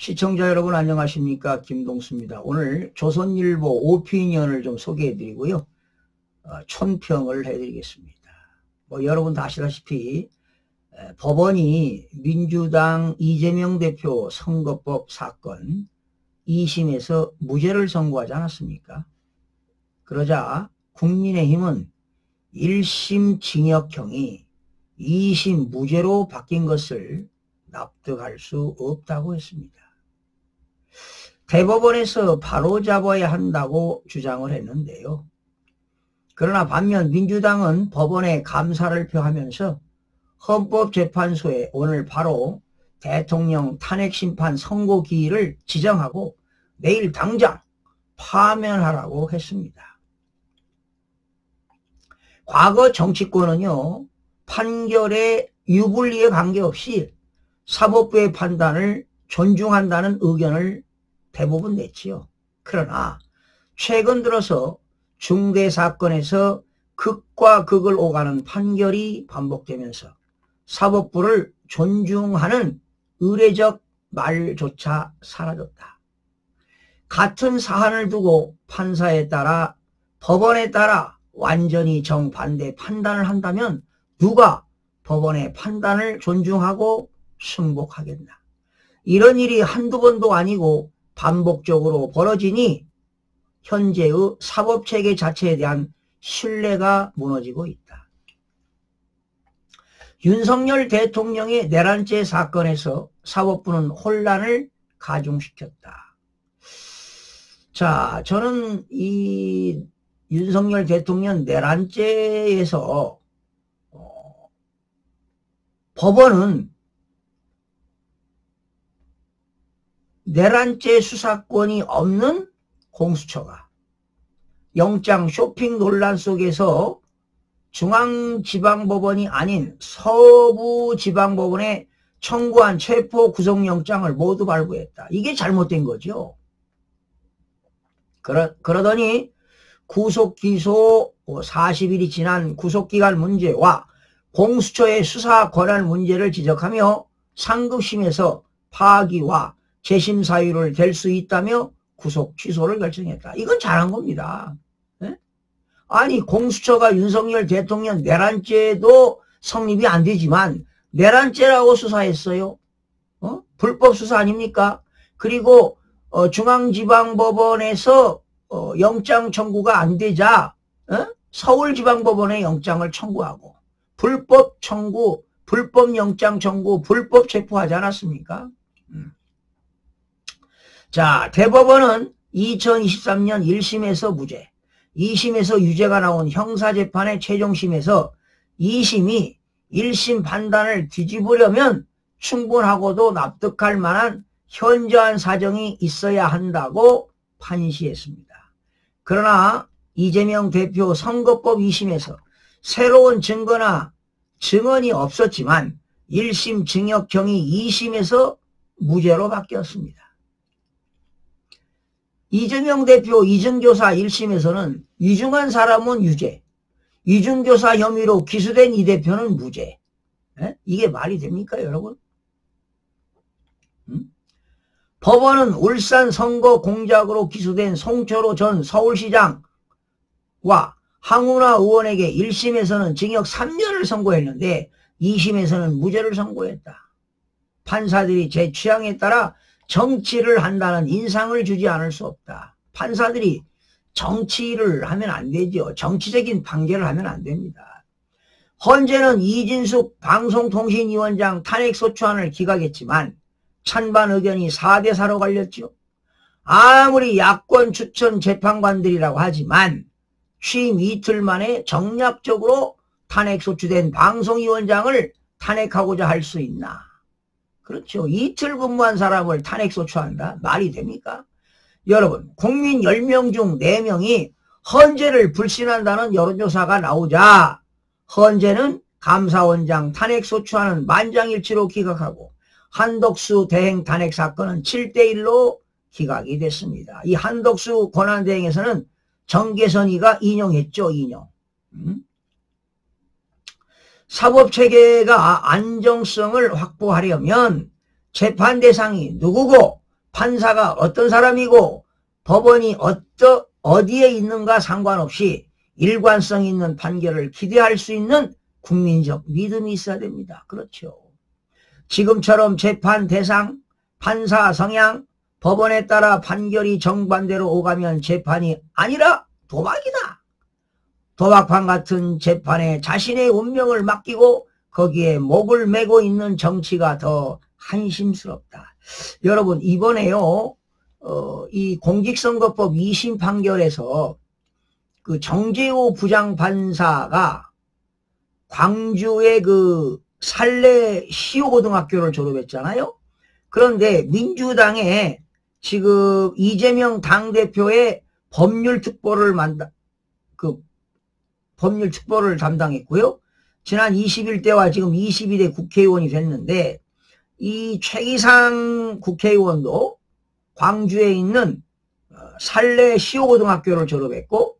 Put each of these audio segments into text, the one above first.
시청자 여러분 안녕하십니까, 김동수입니다. 오늘 조선일보 오피니언을 좀 소개해 드리고요, 촌평을 해 드리겠습니다. 여러분 다 아시다시피 법원이 민주당 이재명 대표 선거법 사건 2심에서 무죄를 선고하지 않았습니까? 그러자 국민의힘은 1심 징역형이 2심 무죄로 바뀐 것을 납득할 수 없다고 했습니다. 대법원에서 바로잡아야 한다고 주장을 했는데요. 그러나 반면 민주당은 법원에 감사를 표하면서 헌법재판소에 오늘 바로 대통령 탄핵심판 선고 기일을 지정하고 내일 당장 파면하라고 했습니다. 과거 정치권은요, 판결의 유불리에 관계없이 사법부의 판단을 존중한다는 의견을 대부분 냈지요. 그러나 최근 들어서 중대사건에서 극과 극을 오가는 판결이 반복되면서 사법부를 존중하는 의례적 말조차 사라졌다. 같은 사안을 두고 판사에 따라 법원에 따라 완전히 정반대 판단을 한다면 누가 법원의 판단을 존중하고 승복하겠나. 이런 일이 한두 번도 아니고 반복적으로 벌어지니 현재의 사법체계 자체에 대한 신뢰가 무너지고 있다. 윤석열 대통령의 내란죄 사건에서 사법부는 혼란을 가중시켰다. 자, 저는 이 윤석열 대통령 내란죄에서 법원은 내란죄 수사권이 없는 공수처가 영장 쇼핑 논란 속에서 중앙지방법원이 아닌 서부지방법원에 청구한 체포 구속영장을 모두 발부했다. 이게 잘못된 거죠. 그러더니 구속기소 40일이 지난 구속기간 문제와 공수처의 수사 권한 문제를 지적하며 상급심에서 파기와 재심 사유를 댈 수 있다며 구속 취소를 결정했다. 이건 잘한 겁니다. 네? 아니, 공수처가 윤석열 대통령 내란죄도 성립이 안 되지만 내란죄라고 수사했어요. 불법 수사 아닙니까? 그리고 중앙지방법원에서 영장 청구가 안 되자 서울지방법원에 영장을 청구하고 불법 청구, 불법 영장 청구, 불법 체포하지 않았습니까? 자, 대법원은 2023년 1심에서 무죄, 2심에서 유죄가 나온 형사재판의 최종심에서 2심이 1심 판단을 뒤집으려면 충분하고도 납득할 만한 현저한 사정이 있어야 한다고 판시했습니다. 그러나 이재명 대표 선거법 2심에서 새로운 증거나 증언이 없었지만 1심 징역형이 2심에서 무죄로 바뀌었습니다. 이재명 대표 이중교사 1심에서는 위중한 사람은 유죄, 위중교사 혐의로 기소된 이 대표는 무죄. 이게 말이 됩니까, 여러분? 법원은 울산 선거 공작으로 기소된 송철호 전 서울시장과 황운하 의원에게 1심에서는 징역 3년을 선고했는데 2심에서는 무죄를 선고했다. 판사들이 제 취향에 따라 정치를 한다는 인상을 주지 않을 수 없다. 판사들이 정치를 하면 안 되죠. 정치적인 판결을 하면 안 됩니다. 헌재는 이진숙 방송통신위원장 탄핵소추안을 기각했지만 찬반 의견이 4대4로 갈렸죠. 아무리 야권 추천 재판관들이라고 하지만 취임 이틀 만에 정략적으로 탄핵소추된 방송위원장을 탄핵하고자 할 수 있나. 그렇죠. 이틀 근무한 사람을 탄핵소추한다? 말이 됩니까? 여러분, 국민 10명 중 4명이 헌재를 불신한다는 여론조사가 나오자 헌재는 감사원장 탄핵소추안은 만장일치로 기각하고 한덕수 대행 탄핵 사건은 7대1로 기각이 됐습니다. 이 한덕수 권한대행에서는 정계선이가 인용했죠. 인용. 사법체계가 안정성을 확보하려면 재판 대상이 누구고 판사가 어떤 사람이고 법원이 어디에 있는가 상관없이 일관성 있는 판결을 기대할 수 있는 국민적 믿음이 있어야 됩니다. 그렇죠. 지금처럼 재판 대상, 판사 성향, 법원에 따라 판결이 정반대로 오가면 재판이 아니라 도박이다. 도박판 같은 재판에 자신의 운명을 맡기고 거기에 목을 메고 있는 정치가 더 한심스럽다. 여러분, 이번에요, 이 공직선거법 2심 판결에서 그 정재호 부장판사가 광주의 그 살레 시호고등학교를 졸업했잖아요. 그런데 민주당에 지금 이재명 당대표의 법률특보를 법률특보를 담당했고요. 지난 21대와 지금 22대 국회의원이 됐는데, 이 최기상 국회의원도 광주에 있는 살레 시호고등학교를 졸업했고,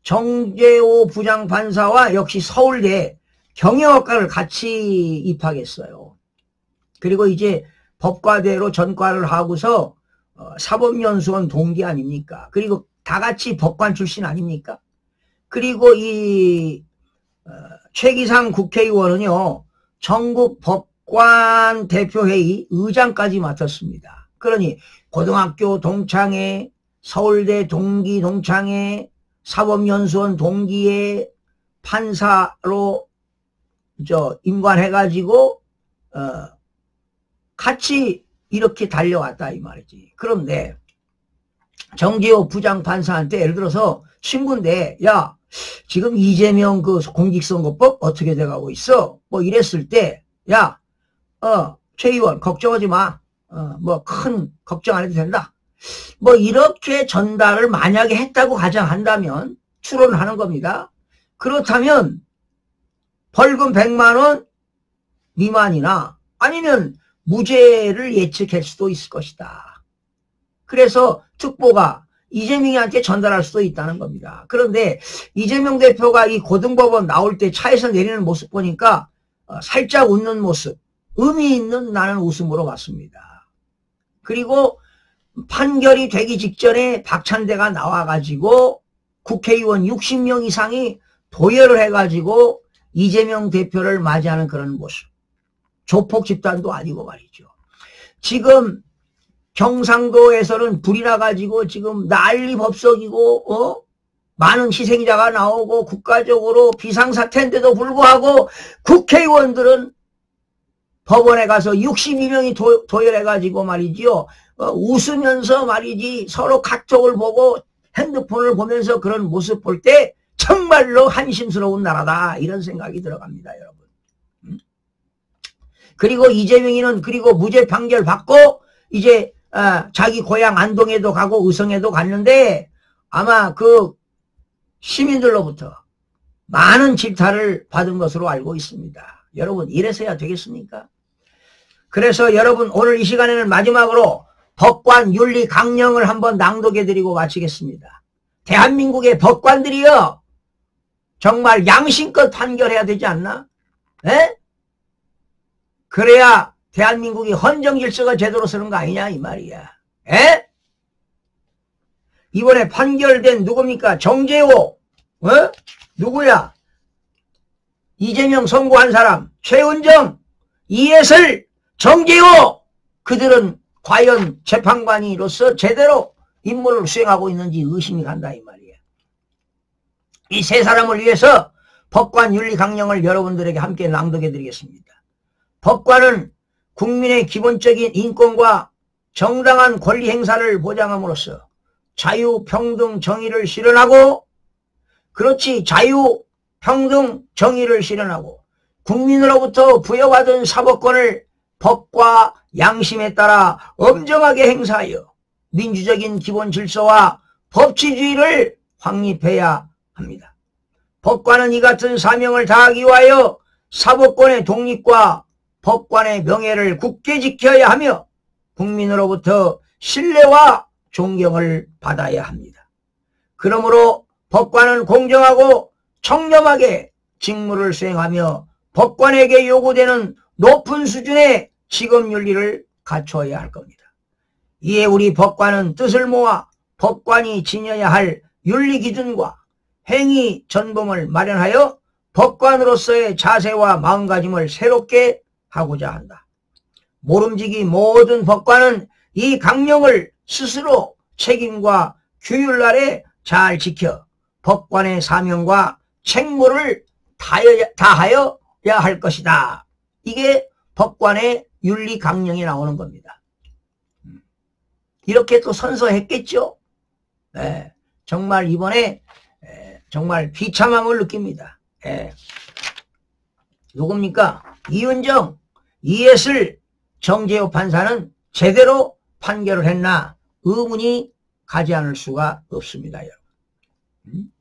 정재호 부장판사와 역시 서울대 경영학과를 같이 입학했어요. 그리고 이제 법과대로 전과를 하고서 사법연수원 동기 아닙니까? 그리고 다 같이 법관 출신 아닙니까? 그리고 이 최기상 국회의원은요, 전국 법관 대표회의 의장까지 맡았습니다. 그러니 고등학교 동창회, 서울대 동기 동창회, 사법연수원 동기에 판사로 임관해가지고 같이 이렇게 달려왔다 이 말이지. 그런데 정재호 부장판사한테 예를 들어서 친구인데, 야, 지금 이재명 그 공직선거법 어떻게 돼가고 있어? 뭐 이랬을 때, 야, 최 의원 걱정하지 마. 뭐 큰 걱정 안 해도 된다. 뭐 이렇게 전달을 만약에 했다고 가정한다면 추론하는 겁니다. 그렇다면 벌금 100만 원 미만이나 아니면 무죄를 예측할 수도 있을 것이다. 그래서 특보가 이재명한테 전달할 수도 있다는 겁니다. 그런데 이재명 대표가 이 고등법원 나올 때 차에서 내리는 모습 보니까 살짝 웃는 모습, 의미 있는 나는 웃음으로 봤습니다. 그리고 판결이 되기 직전에 박찬대가 나와가지고 국회의원 60명 이상이 도열을 해가지고 이재명 대표를 맞이하는 그런 모습. 조폭 집단도 아니고 말이죠. 지금 경상도에서는 불이 나가지고 지금 난리 법석이고 많은 희생자가 나오고 국가적으로 비상사태인데도 불구하고 국회의원들은 법원에 가서 62명이 도열해가지고 말이지요. 웃으면서 말이지 서로 카톡을 보고 핸드폰을 보면서 그런 모습 볼 때 정말로 한심스러운 나라다 이런 생각이 들어갑니다, 여러분. 그리고 이재명이는 그리고 무죄 판결 받고 이제 자기 고향 안동에도 가고 의성에도 갔는데 아마 그 시민들로부터 많은 질타를 받은 것으로 알고 있습니다. 여러분, 이래서야 되겠습니까? 그래서 여러분, 오늘 이 시간에는 마지막으로 법관 윤리 강령을 한번 낭독해드리고 마치겠습니다. 대한민국의 법관들이요, 정말 양심껏 판결해야 되지 않나? 에? 그래야 대한민국이 헌정질서가 제대로 서는 거 아니냐 이 말이야. 에? 이번에 판결된 누굽니까? 정재호, 누구야? 이재명 선고한 사람, 최은정, 이해슬, 정재호, 그들은 과연 재판관으로서 제대로 임무를 수행하고 있는지 의심이 간다 이 말이야. 이 세 사람을 위해서 법관 윤리 강령을 여러분들에게 함께 낭독해 드리겠습니다. 법관은 국민의 기본적인 인권과 정당한 권리 행사를 보장함으로써 자유, 평등, 정의를 실현하고, 그렇지, 자유, 평등, 정의를 실현하고 국민으로부터 부여받은 사법권을 법과 양심에 따라 엄정하게 행사하여 민주적인 기본 질서와 법치주의를 확립해야 합니다. 법관은 이 같은 사명을 다하기 위하여 사법권의 독립과 법관의 명예를 굳게 지켜야 하며 국민으로부터 신뢰와 존경을 받아야 합니다. 그러므로 법관은 공정하고 청렴하게 직무를 수행하며 법관에게 요구되는 높은 수준의 직업윤리를 갖춰야 할 겁니다. 이에 우리 법관은 뜻을 모아 법관이 지녀야 할 윤리기준과 행위 전범을 마련하여 법관으로서의 자세와 마음가짐을 새롭게 하고자 한다. 모름지기 모든 법관은 이 강령을 스스로 책임과 규율 아래 잘 지켜 법관의 사명과 책무를 다하여야 할 것이다. 이게 법관의 윤리 강령이 나오는 겁니다. 이렇게 또 선서했겠죠. 네, 정말 이번에 정말 비참함을 느낍니다. 누굽니까? 이은정, 이예슬, 정재호 판사는 제대로 판결을 했나 의문이 가지 않을 수가 없습니다. 여러분.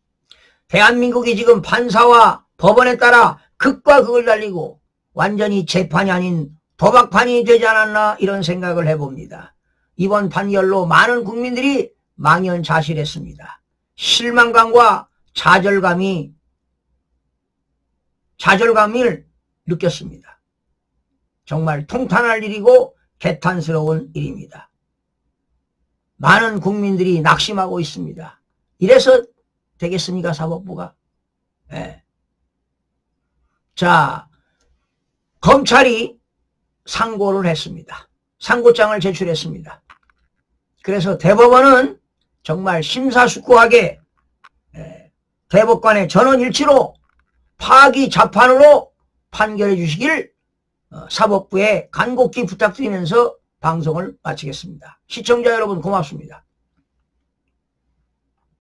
대한민국이 지금 판사와 법원에 따라 극과 극을 달리고 완전히 재판이 아닌 도박판이 되지 않았나 이런 생각을 해봅니다. 이번 판결로 많은 국민들이 망연자실했습니다. 실망감과 좌절감을 느꼈습니다. 정말 통탄할 일이고 개탄스러운 일입니다. 많은 국민들이 낙심하고 있습니다. 이래서 되겠습니까, 사법부가? 네. 자, 검찰이 상고를 했습니다. 상고장을 제출했습니다. 그래서 대법원은 정말 심사숙고하게 대법관의 전원일치로 파기자판으로 판결해 주시길 사법부에 간곡히 부탁드리면서 방송을 마치겠습니다. 시청자 여러분 고맙습니다.